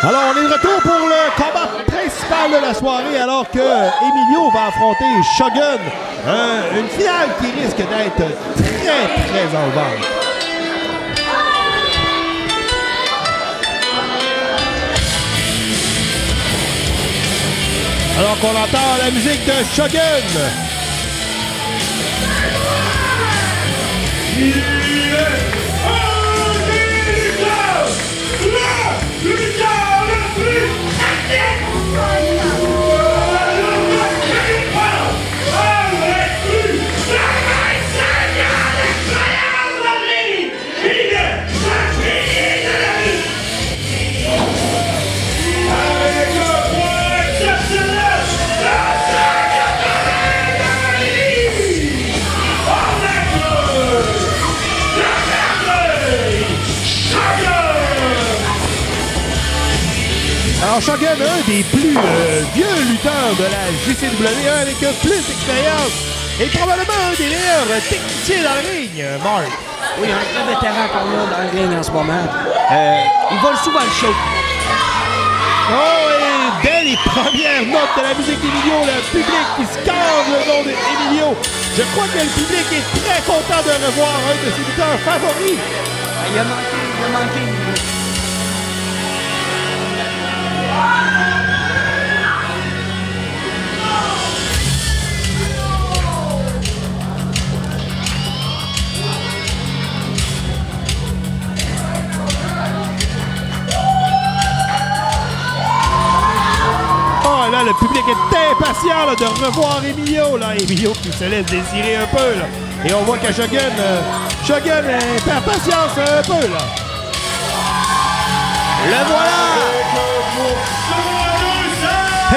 Alors, on est de retour pour le combat principal de la soirée, alors que Emilio va affronter Shogun. Une finale qui risque d'être très enlevante. Alors qu'on entend la musique de Shogun. Alors, Shogun, un des plus vieux lutteurs de la JCW, avec plus d'expérience et probablement un des meilleurs techniciens dans le ring, Mark. Oui, un très vétéran qu'on a dans le ring en ce moment. Il vole souvent le show. Oh, et dès les premières notes de la musique d'Emilio, le public qui scande le nom d'Emilio. Je crois que le public est très content de revoir un de ses lutteurs favoris. Il a manqué. Là, le public est impatient là, de revoir Emilio. Là. Emilio qui se laisse désirer un peu. Là. Et on voit que Shogun perd patience un peu. Là. Le voilà!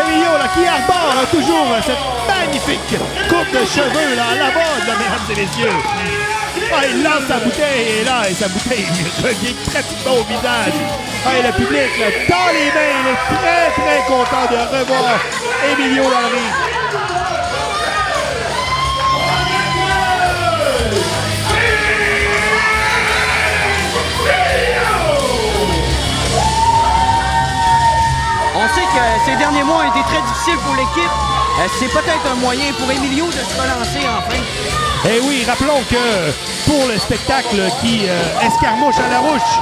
Emilio là, qui arbore là, toujours cette magnifique coupe de cheveux là, à la mode, là, mesdames et messieurs. Ah, il lance sa bouteille et là, sa bouteille lui revient pratiquement au visage. Ah, et le public, là, dans les mains, il est très content de revoir Emilio dans le ring. On sait que ces derniers mois ont été très difficiles pour l'équipe. C'est peut-être un moyen pour Emilio de se relancer enfin. Eh oui, rappelons que pour le spectacle qui escarmouche à la rouche.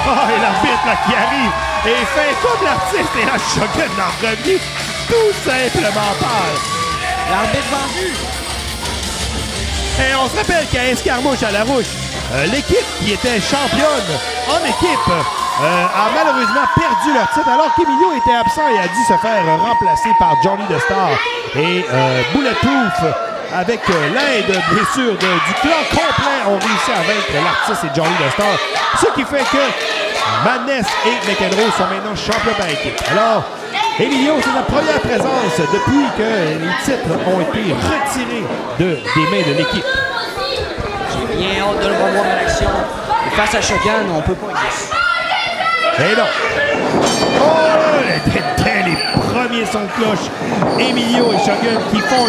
Oh, et l'arbitre là, qui arrive et fait comme l'artiste et la Shogun en revenu tout simplement pâle. L'arbitre vendu. Et on se rappelle qu'à Escarmouche à la Rouche, l'équipe qui était championne en équipe a malheureusement perdu leur titre alors qu'Emilio était absent et a dû se faire remplacer par Johnny the Star. Et Bulletproof, avec l'aide, bien sûr, du clan complet, ont réussi à vaincre l'artiste et Johnny the Star. Ce qui fait que Madness et McEnroe sont maintenant champions par équipe. Alors, Emilio, c'est la première présence depuis que les titres ont été retirés des mains de l'équipe. J'ai bien hâte de le revoir en action. Et face à Shogun, on peut pas y aller. Et non. Oh, dès les premiers sons de cloche, Emilio et Shogun qui font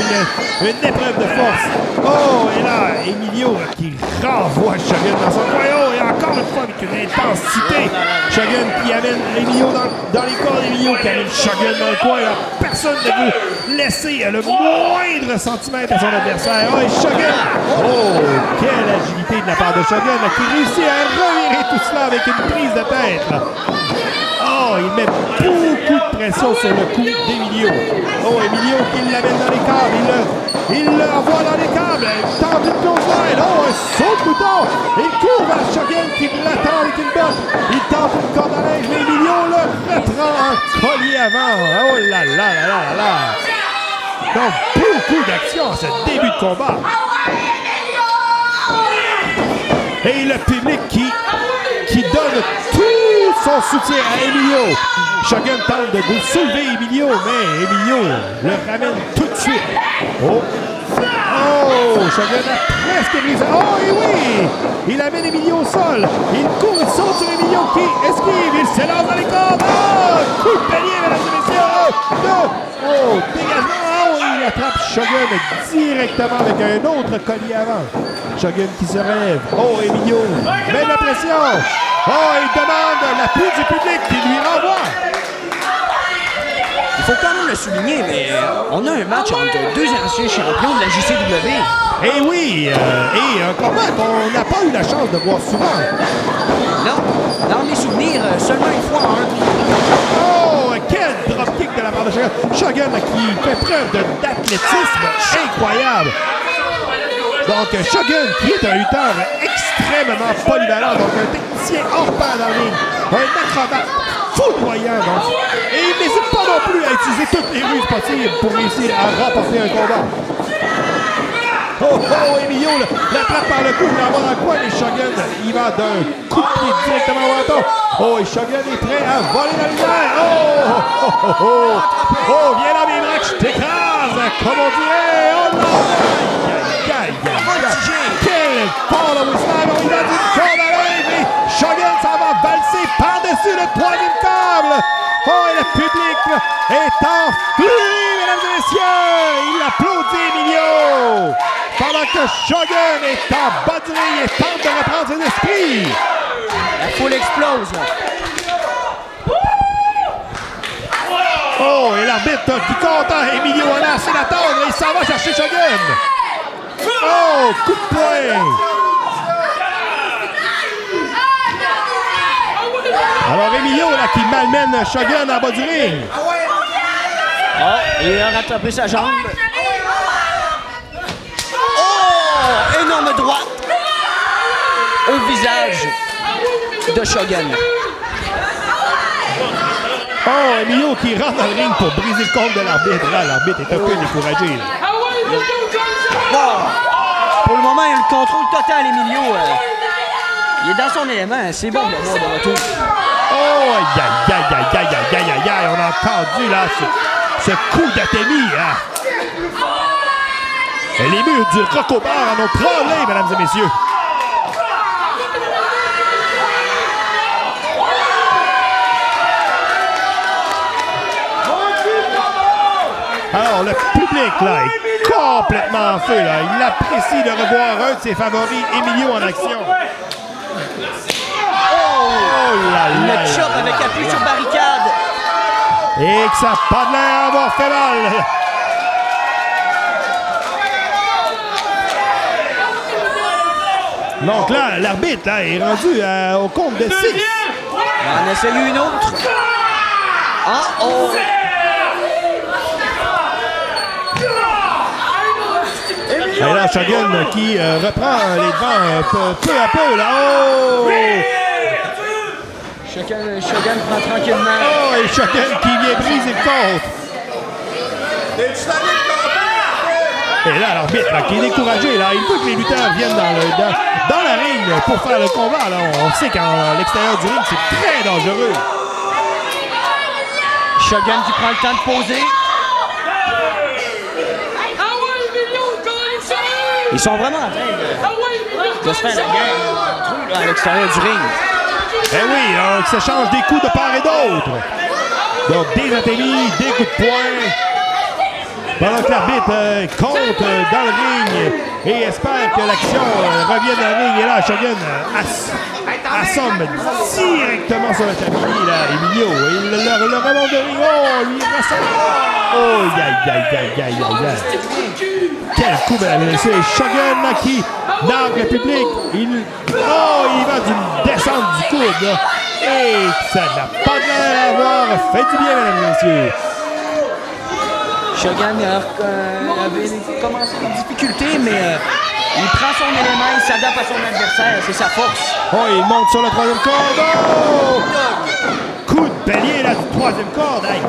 une épreuve de force. Oh, et là, Emilio qui renvoie Shogun dans son coin. Oh, et encore une fois avec une intensité. Shogun qui amène Emilio dans les corps d'Emilio, qui amène Shogun dans le coin. Là, personne ne veut laisser le moindre centimètre à son adversaire. Oh, et Shogun. Oh, quelle agilité de la part de Shogun là, qui réussit à revirer tout cela avec une prise de tête. Là. Oh, il met beaucoup de pression sur le cou d'Emilio. Oh, Emilio qui l'amène dans les câbles. Il l'envoie dans les câbles. Il tente une clothesline. Oh, un saut de bouton. Il court vers Shogun qui l'attend avec une botte. Il tente une corde à linge, mais Emilio le reprend en collier avant. Oh là là là là là. Donc, beaucoup d'action à ce début de combat. Et le public qui donne tout son soutien à Emilio. Shogun tente de soulever Emilio, mais Emilio le ramène tout de suite. Oh! Oh! Shogun a presque brisé. Oh, et oui! Il amène Emilio au sol. Il court, il saute sur Emilio qui esquive. Il s'élance dans les cordes. Oh! Coup de panier, mesdames et messieurs. Oh! Dégagement. Oh! Il attrape Shogun directement avec un autre collier avant. Shogun qui se relève. Oh, Emilio met de la pression. Oh, il demande l'appui du public qui lui renvoie. Il faut quand même le souligner, mais on a un match entre deux anciens champions de la JCW. Et oui, et un combat qu'on n'a pas eu la chance de voir souvent. Non, dans mes souvenirs, seulement une fois en un. Oh, quel dropkick de la part de Shogun. Shogun qui fait preuve d'athlétisme incroyable. Donc, Shogun qui est un lutteur extrêmement polyvalent, donc un technicien hors pair dans le ring, un acrobate foudroyant. Donc, et il n'hésite pas non plus à utiliser toutes les ruses possibles pour réussir à remporter un combat. Oh, Emilio l'attrape par le cou, il l'envoie dans le coin, et Shogun, il va d'un coup de pied directement au menton. Oh, et Shogun est prêt à voler dans l'univers. Oh, viens là, mes bras, je t'écrase, comme on dirait. Oh non! Quel follow slam, on y va d'une corde à l'œil, et Shogun s'en va valser par-dessus le troisième câble. Oh, et le public est en furie, mesdames et messieurs. Il applaudit Emilio. Pendant que Shogun est en bas du ring et tente de reprendre ses esprits. La foule explose. Oh, et l'arbitre du content, Emilio a lancé la tendre et il s'en va chercher Shogun. Oh, coup de poing. Alors Emilio là, qui malmène Shogun en bas du ring. Oh, il a rattrapé sa jambe. Oh, énorme droite au visage de Shogun. Oh, Emilio qui rentre dans le ring pour briser le compte de l'arbitre. Là, l'arbitre est un peu découragé. Là. Bon, pour le moment, il a le contrôle total, Emilio. Il est dans son élément. C'est bon de le voir de retour. Oh, aïe. On a entendu là ce coup d'Athémie. Hein. Et les murs du Rocco Bar en ont tremblé, mesdames et messieurs. Alors, le public, là, est complètement en feu, là. Il apprécie de revoir un de ses favoris, Emilio, en action. Oh là là! Le chop avec appui sur barricade. Et que ça n'a pas de l'air d'avoir fait mal. Donc là, l'arbitre là, est rendu au compte de 6. On en essaye une autre. Oh! Et là, Shogun qui reprend les devants peu à peu. Là. Oh! Shogun prend tranquillement. Oh, et Shogun qui vient briser le compte. Et là, l'arbitre qui est découragé, là, il veut que les lutteurs viennent dans la ring pour faire le combat. Là. On sait qu'à l'extérieur du ring, c'est très dangereux. Shogun qui prend le temps de poser. Ils sont vraiment en train de se faire la guerre à l'extérieur du ring. Eh oui, on s'échange des coups de part et d'autre. Donc, des athémies, des coups de poing. Pendant que l'arbitre compte dans le ring et espère que l'action revienne dans le ring. Et là, Shogun assomme directement sur le tablier, là, Emilio. Et le remonte de ring. Oh, lui, il ressort. Oh, aïe. Quel coup, mesdames et messieurs. Shogun là, qui nargue le public. Il va d'une descente du coude. Là. Et ça n'a pas de l'air à avoir fait du bien, mesdames et messieurs. Shogun avait commencé en difficulté, mais il prend son élément, il s'adapte à son adversaire, c'est sa force. Oh, il monte sur le troisième corde. Oh! Coup de bélier là, du troisième corde. Aïe.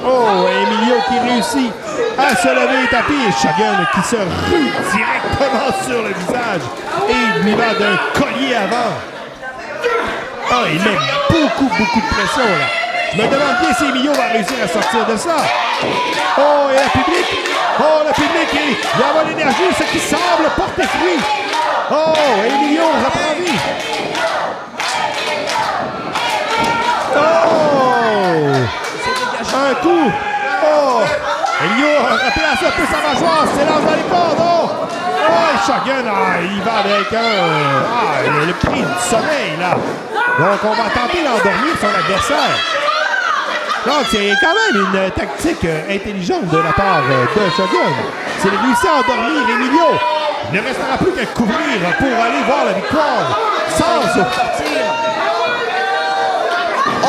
Oh, Emilio qui réussit à se lever et taper. Et Shogun qui se rue directement sur le visage. Et il lui va d'un collier avant. Oh, il met beaucoup de pression là. Je me demande bien si Emilio va réussir à sortir de ça. Oh, et le public. Oh, le public, il envoie l'énergie, ce qui semble porter fruit. Oh, Emilio reprend vie. Oh! Un coup. Oh! Emilio replace un peu sa mâchoire, s'élance dans les cordes. Oh! Oh, Shogun, il va avec le prix du sommeil, là. Donc, on va tenter d'endormir son adversaire. Donc, c'est quand même une tactique intelligente de la part de Shogun. C'est de réussir à endormir Emilio. Il ne restera plus qu'à couvrir pour aller voir la victoire. Sans partir. Oh,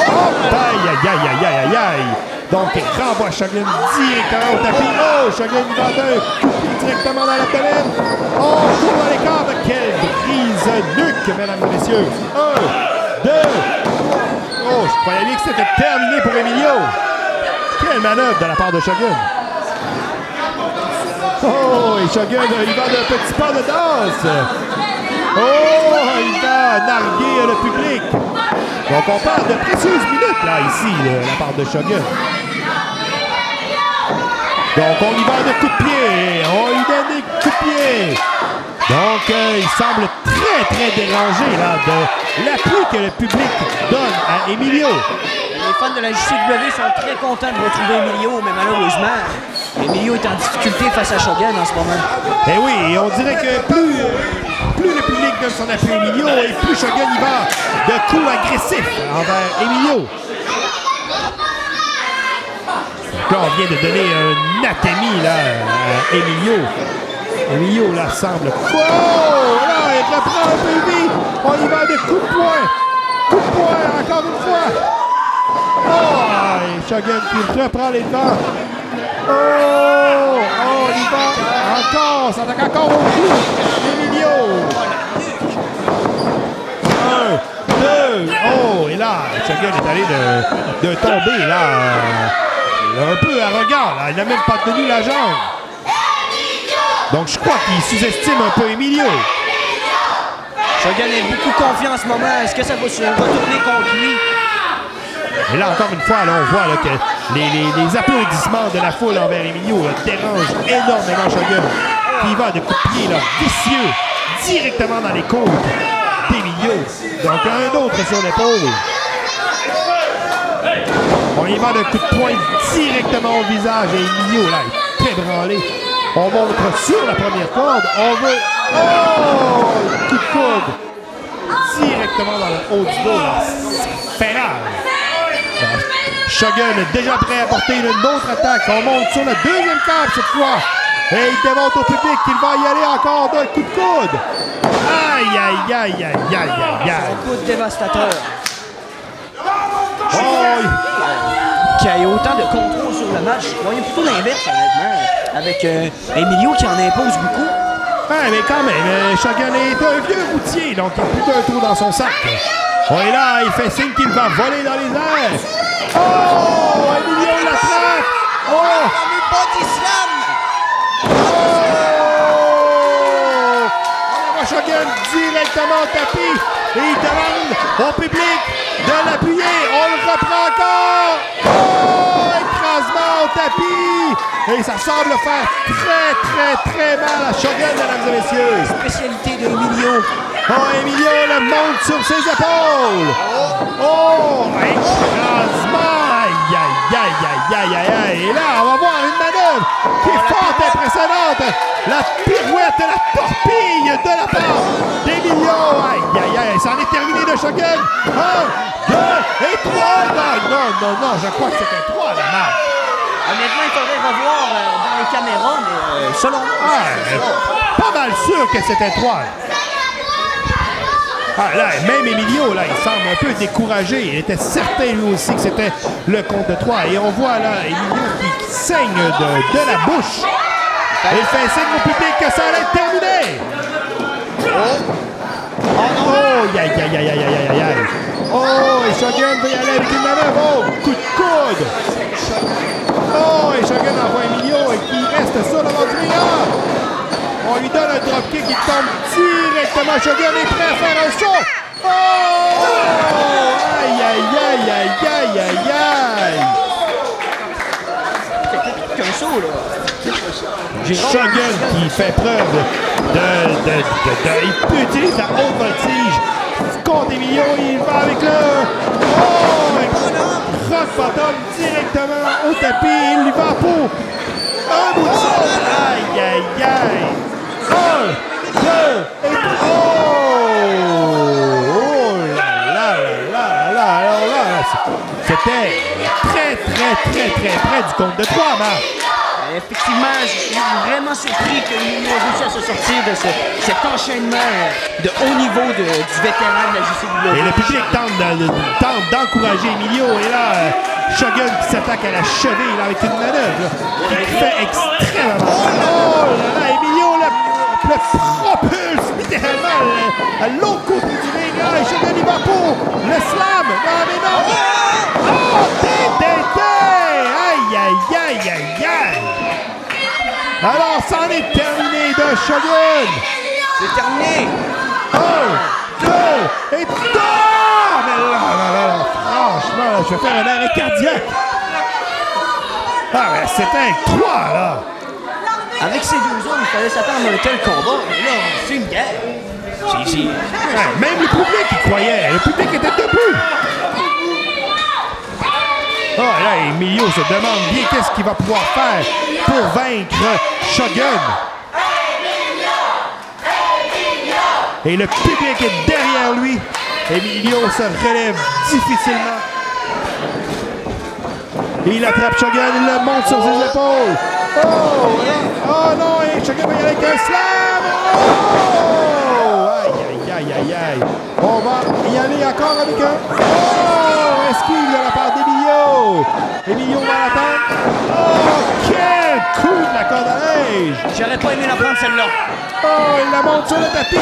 aïe. Donc, il renvoie Shogun directement au tapis. Oh, Shogun va d'un coup directement dans l'abdomen. Oh, court à l'écart. Quelle brise-nuque, mesdames et messieurs. 1, 2, oh, je croyais bien que c'était terminé pour Emilio. Quelle manœuvre de la part de Shogun. Oh, et Shogun, il va d'un petit pas de danse. Oh, il va narguer le public. Donc, on parle de précieuses minutes, là, ici, de la part de Shogun. Donc, on y va de coups de pied. On lui donne des coups de pied. Donc, il semble très dérangé, là, de l'appui que le public donne à Emilio. Les fans de la JCW sont très contents de retrouver Emilio, mais malheureusement, Emilio est en difficulté face à Shogun en ce moment. Eh oui, on dirait que plus le public donne son appui à Emilio, et plus Shogun y va de coups agressifs envers Emilio. Là, on vient de donner un anatémie là, à Emilio. Emilio, là, semble... Oh! Là, il reprend un peu vite. On y va de coups de poing. Coup de poing, encore une fois. Oh! Et Shogun qui reprend les devants. Oh! Oh, il y va encore. Ça attaque encore au cou. Emilio. 1, 2. Oh! Et là, Shogun est allé de tomber, là. Un peu arrogant, là. Il n'a même pas tenu la jambe. Donc, je crois qu'il sous-estime un peu Emilio. Shogun a beaucoup confiance en ce moment. Est-ce que ça va se retourner contre lui? Et là, encore une fois, là, on voit là, que les applaudissements de la foule envers Emilio là, dérangent énormément Shogun, qui va de coups de pied là, vicieux directement dans les côtes d'Emilio. Donc, un autre sur l'épaule. On y va de coups de poing directement au visage et Emilio, là, est ébranlé. On montre sur la première corde. On veut... Oh! Coup de coude. Directement dans le haut du dos. Ferrare. Shogun est déjà prêt à porter une autre attaque. On monte sur la deuxième corde cette fois. Et il démontre au public qu'il va y aller encore d'un coup de coude. Aïe. Un coup de dévastateur. Oh! Qui a eu autant de contrôle sur le match. Je voyais plutôt l'inverse, honnêtement. Avec Emilio qui en impose beaucoup. Ouais, mais quand même, Shogun est un vieux routier, donc il a plus d'un trou dans son sac. Oh, et là, il fait signe qu'il va voler dans les airs. Oh! Emilio l'attrape! Oh! Body slam! On envoie Shogun directement au tapis et il demande au public de l'appuyer. On le reprend encore. Oh! Écrasement au tapis. Et ça semble faire très mal à Shogun, mesdames et messieurs. Spécialité de Emilio. Oh, Emilio le monte sur ses épaules. Oh! Écrasement. Aïe. Et là, on va voir une manœuvre qui est fort impressionnante. La pirouette de la torpille de la part d'Emilio. Aïe. Ça en est terminé de Shogun. 1, 2 et 3. Non. Je crois que c'était 3, la marque. Honnêtement, il faudrait revoir dans les caméras, mais selon moi, pas mal sûr que c'était 3. Là, même Emilio, là, il semble un peu découragé. Il était certain, lui aussi, que c'était le compte de 3. Et on voit, là, Emilio qui saigne de la bouche. Il fait signe au public que ça allait être terminé. Aïe. Oh, et Shogun veut y aller avec une manœuvre. Oh, coup de coude. Oh, et Shogun envoie Emilio et qui reste sur l'avant du ring. On lui donne un dropkick, il tombe directement. Shogun est prêt à faire un saut. Oh! Aïe. c'est qu'un saut, là. Shogun qui fait preuve il utilise la haute voltige contre Emilio. Il va avec le... Oh! Rock bottom directement au tapis. Il y va pour un bout de saut. Aïe. 1, était très près du compte de 3, Marc. Effectivement, je suis vraiment surpris que Emilio a réussi à se sortir de cet enchaînement de haut niveau du vétéran de la JCW. Et le public tente d'encourager Emilio. Et là, Shogun qui s'attaque à la cheville là, avec une manœuvre là, qui fait extrêmement mal. Oh là là, Emilio le propulse littéralement à l'autre côté du ring. Ah, et Shogun il va pour le slam. Non, mais non. Oh, DDT! Aïe! Alors, c'en est terminé de Shogun. C'est terminé. 1, 2 et 3! Mais là, franchement, là, je vais faire un arrêt cardiaque. Ah, mais c'était 3, là. Avec ces deux hommes, il fallait s'attendre à un tel combat. Mais là, c'est une guerre. Ouais, même le public y croyait. Le public était debout. Ah, là, Emilio se demande bien qu'est-ce qu'il va pouvoir faire pour vaincre Shogun. Et le public est derrière lui. Emilio se relève difficilement. Il attrape Shogun, il le monte sur ses épaules. Oh non, et Shogun va y aller avec un slam. Oh! Aïe. On va y aller encore avec un... Oh! Esquive de la part d'Emilio. Emilio va l'attendre. Oh! Quel coup de la corde à linge. J'aurais pas aimé la prendre celle-là. Oh! Il la monte sur le tapis. Oh!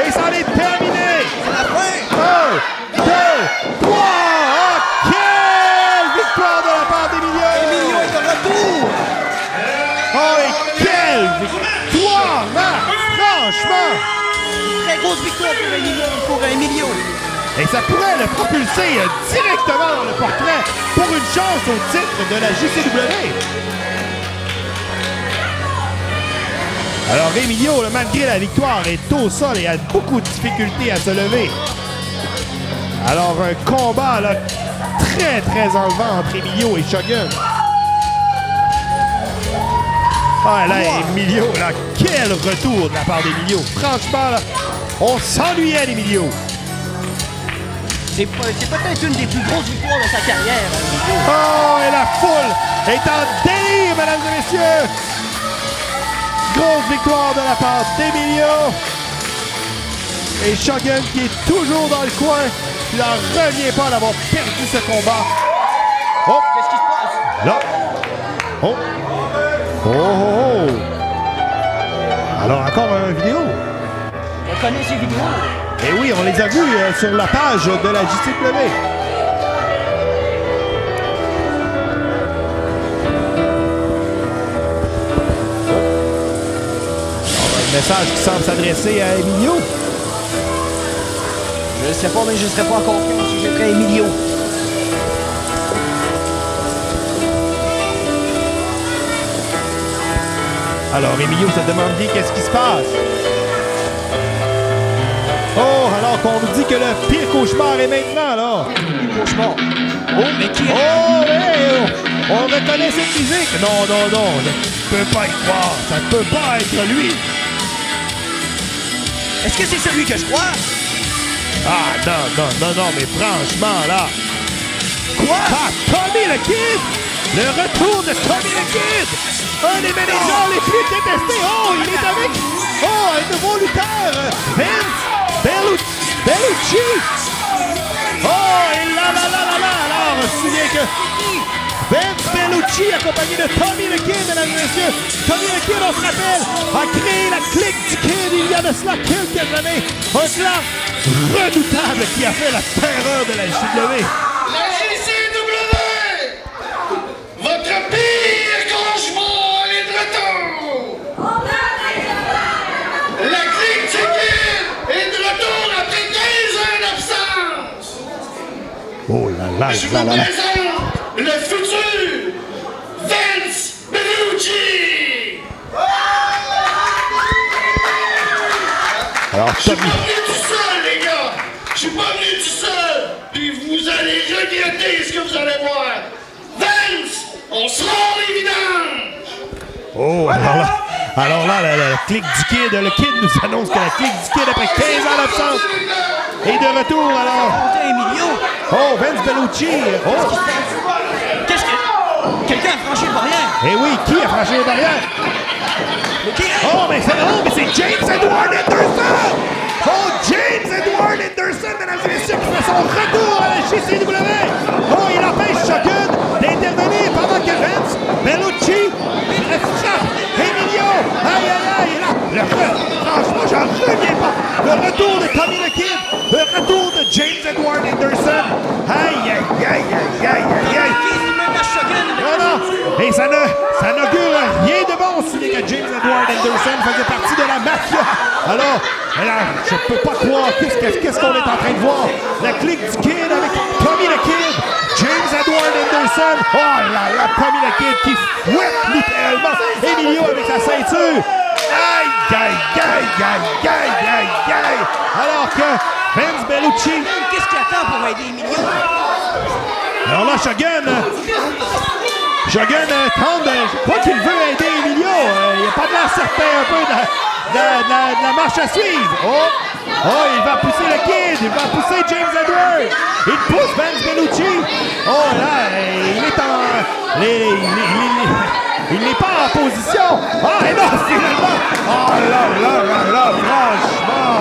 Et ça en est terminé. C'est la fin. 1, 2, 3. Oh! Quelle victoire de la part d'Emilio. Emilio est de retour. Oh! Et quelle victoire, Marc. Franchement. Très grosse victoire pour Emilio. Et ça pourrait le propulser directement dans le portrait pour une chance au titre de la JCW. Alors Emilio, malgré la victoire, est au sol et a beaucoup de difficultés à se lever. Alors un combat là, très enlevant entre Emilio et Shogun. Ah là, Emilio, là, quel retour de la part d'Emilio. Franchement, là, on s'ennuyait d'Emilio. C'est peut-être une des plus grosses victoires de sa carrière, Emilio. Oh, et la foule est en délire, mesdames et messieurs. Grosse victoire de la part d'Emilio. Et Shogun qui est toujours dans le coin. Il n'en revient pas d'avoir perdu ce combat. Oh! Qu'est-ce qui se passe? Là. Oh! Oh! Alors, encore une vidéo. On connaît ces vidéos. Et oui, on les a vues sur la page de la JCW. Un message qui semble s'adresser à Emilio. Je ne sais pas, mais je ne serais pas en confiance si j'étais Emilio. Alors, Emilio se demande bien qu'est-ce qui se passe. Oh, alors qu'on nous dit que le pire cauchemar est maintenant, là. Cauchemar. Oh, mais qui est... Oh, mais on reconnaît cette musique. Non, je peux pas y croire. Ça ne peut pas être lui. Est-ce que c'est celui que je crois? Ah, non, mais franchement, là. Quoi? Ah, Tommy le Kid! Le retour de Tommy le Kid! Un des managers les plus détestés! Oh, il est avec... Oh, un nouveau lutteur! Vince Bellucci! Oh, et là! Alors, on se souvient que Vince Bellucci, accompagné de Tommy le Kid, mesdames et messieurs. Tommy le Kid, on se rappelle, a créé la clique du Kid il y a de cela quelques années. Un clan redoutable qui a fait la terreur de la JCW. La JCW! Votre pire cauchemar est de retour! La clique du Kid est de retour après 15 ans d'absence! Oh là Je vous présente le futur Vince Bellucci! Alors, Je suis Tommy. pas venu tout seul, les gars! Je suis pas venu tout seul! Puis vous allez regretter ce que vous allez voir! Vince! On sera les vidanges! Oh, alors là, la clique du Kid, le Kid nous annonce que la clique du Kid, après 15 ans d'absence, est de de retour, alors. Emilio. Oh, Vince Bellucci. Oh. Qu'est-ce que... Quelqu'un a franchi le barrière. Eh oui, qui a franchi les barrières? Mais qui... Oh, mais c'est James Edward Anderson! Oh, James Edward Anderson, mesdames et messieurs, qui fait son retour à la JCW! Oh, il empêche Shogun d'intervenir pendant que Vince Bellucci frappe Emilio! Aïe, aïe, aïe! Là, franchement, j'en reviens pas! Le retour de Tommy the Kid! Le retour de James Edward Anderson! Aïe, aïe, aïe, aïe, aïe, aïe, aïe! Non, non! Et ça n'augure rien de bon, si que James Edward Anderson faisait partie de la mafia. Alors, je peux pas croire qu'est-ce qu'on est en train de voir. La clique du Kid avec Tommy the Kid, James Edward Anderson. Oh là là, Tommy the Kid qui fouette littéralement Emilio avec sa ceinture. Aïe, aïe, aïe, aïe, aïe, aïe, aïe. Alors que Vince Bellucci... Qu'est-ce qu'il attend pour aider Emilio? Alors là, Shogun tente de... Je crois qu'il veut aider Emilio. Il n'a pas de l'air certain un peu de la marche à suivre. Oh, il va pousser le Kid. Il va pousser James Edward. Il pousse Vince Bellucci. Oh là, il est en... Il n'est pas en position. Ah, et non, finalement. Oh là, franchement.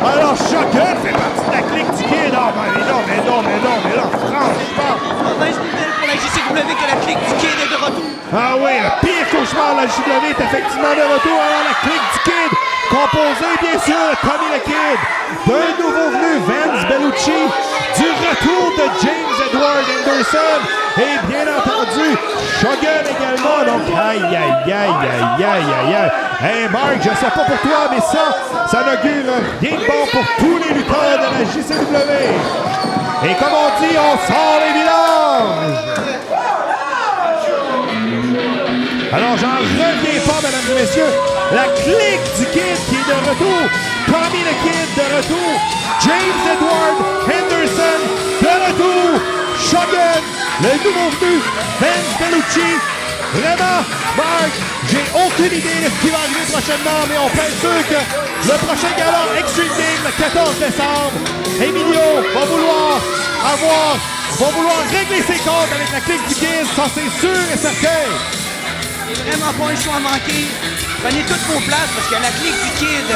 Alors, Shogun fait partie de la clique du Kid. Oh, mais non, franchement. Mauvaise nouvelle pour la JCW que la clique du Kid est de retour. Ah oui, le pire cauchemar de la JCW est effectivement de retour. Alors, la clique du Kid, composée bien sûr de Tommy the Kid, d'un nouveau venu, Vince Bellucci, du retour de James Edward Anderson, et bien entendu, Shogun également. Donc, aïe. Hey Marc, je sais pas pour toi, mais ça n'augure rien de bon pour tous les lutteurs de la JCW. Et comme on dit, on sort les villages. Alors, j'en reviens pas, mesdames et messieurs. La clique du Kid qui est de retour. Tommy the Kid de retour. James Edward Henderson de retour. Shogun, le nouveau venu. Vince Bellucci. Vraiment, Marc, j'ai aucune idée de ce qui va arriver prochainement, mais on peut être sûr que le prochain gala Extreme Game, le 14 décembre, Emilio va vouloir régler ses comptes avec la clique du Kid, ça c'est sûr et certain. C'est vraiment pas un choix à manquer. Prenez toutes vos places parce que la clique du Kid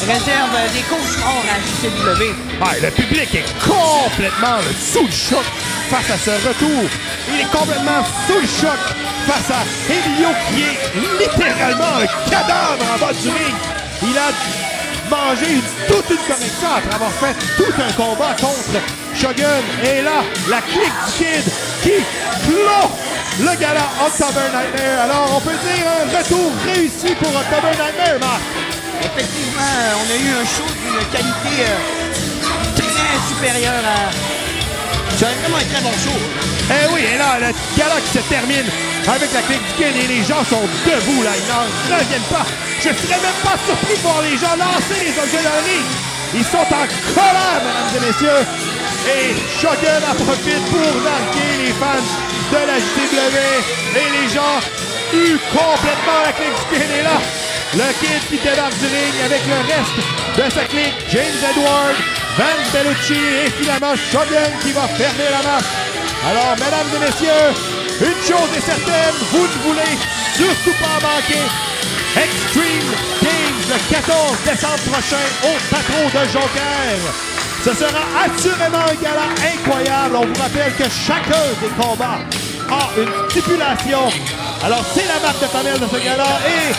réserve des cauchemars à JCW. Ah, le public est complètement sous le choc face à ce retour. Il est complètement sous le choc face à Emilio qui est littéralement un cadavre en bas du ring. Il a mangé toute une correction après avoir fait tout un combat contre Shogun. Et là, la clique du Kid qui clôt le gala October Nightmare. Alors, on peut dire un retour réussi pour October Nightmare, Marc. Effectivement, on a eu un show d'une qualité très supérieure à... C'est vraiment un très bon show. Eh oui, et là, le gala qui se termine avec la clique du Kid et les gens sont debout, là. Ils n'en reviennent pas. Je serais même pas surpris de voir les gens lancer les objets dans le ring. Ils sont en colère, mesdames et messieurs. Et Shogun en profite pour narguer les fans de la JCW. Et les gens huent complètement la clique du Kid. Et là, le Kid qui débarque du ring avec le reste de sa clique. James Edward, Vince Bellucci et finalement Shogun qui va fermer la marche. Alors, mesdames et messieurs, une chose est certaine, vous ne voulez surtout pas manquer Extreme Games le 14 décembre prochain au Patro de Jonquière. Ce sera assurément un gala incroyable. On vous rappelle que chacun des combats a une stipulation. Alors, c'est la marque de panel de ce gala et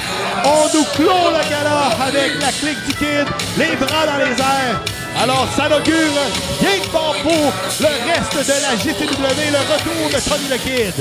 on nous clôt le gala avec la clique du Kid, les bras dans les airs. Alors, ça n'augure rien de bon pour le reste de la JCW, le retour de Tommy the Kid.